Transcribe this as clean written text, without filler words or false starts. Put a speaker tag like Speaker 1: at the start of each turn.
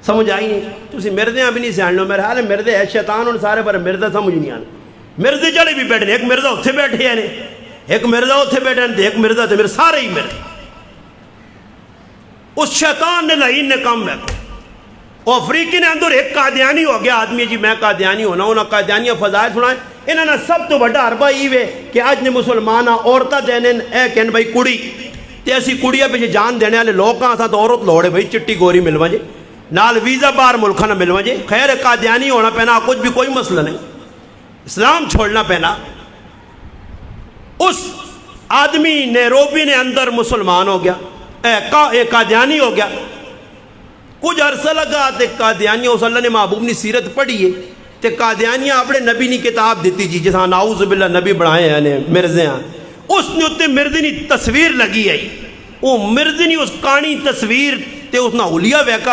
Speaker 1: سمجھ آئی نہیں تسی مردیاں بھی نہیں سیان لو میرے حال ہے مردے ہے شیطان ان سارے پر مردہ سمجھ نہیں آنے مردے جڑے بھی بیٹھنے ایک مردہ اتھے بیٹھے ہیں ایک مردہ اتھے بیٹھے ہیں ایک مردہ تھے میرے سارے ہی مردے اس شیطان نے لعین نے کام میں اور افریقی نے اندر ایک قادیانی ہو گیا آدمی جی میں قادیانی ہونا انہاں قادیانیاں فضائل سنائیں انہاں نے سب تو بڑا عربہ ایوے کہ آج نے مسلمانہ عورتہ دینے اے کہن بھائی کڑی تے ایسی کڑیاں پہ جان دینے والے لوگ کہاں تھا تو عورت لوڑے بھائی چٹی گوری ملوا جے نال ویزا بار ملکہ نہ ملوا جے خیر قادیانی ہونا پہنا کچھ بھی کوئی مسئلہ نہیں اسلام چھوڑنا پہنا اس آدمی نیروبی نے اندر مسلمان ہو گیا قادیانی ہو گیا کچھ عرصہ لگا تے قادیانیاں اس اللہ نے محبوب نے سیرت پڑھی ہے تے قادیانیاں اپنے نبی نے کتاب دیتی جی جیسا نعوذ باللہ نبی بڑھائے ہیں مرزے ہیں اس نے اتے مردنی تصویر لگی ہے وہ مردنی اس کانی تصویر تے اس نہ اولیاء ویکا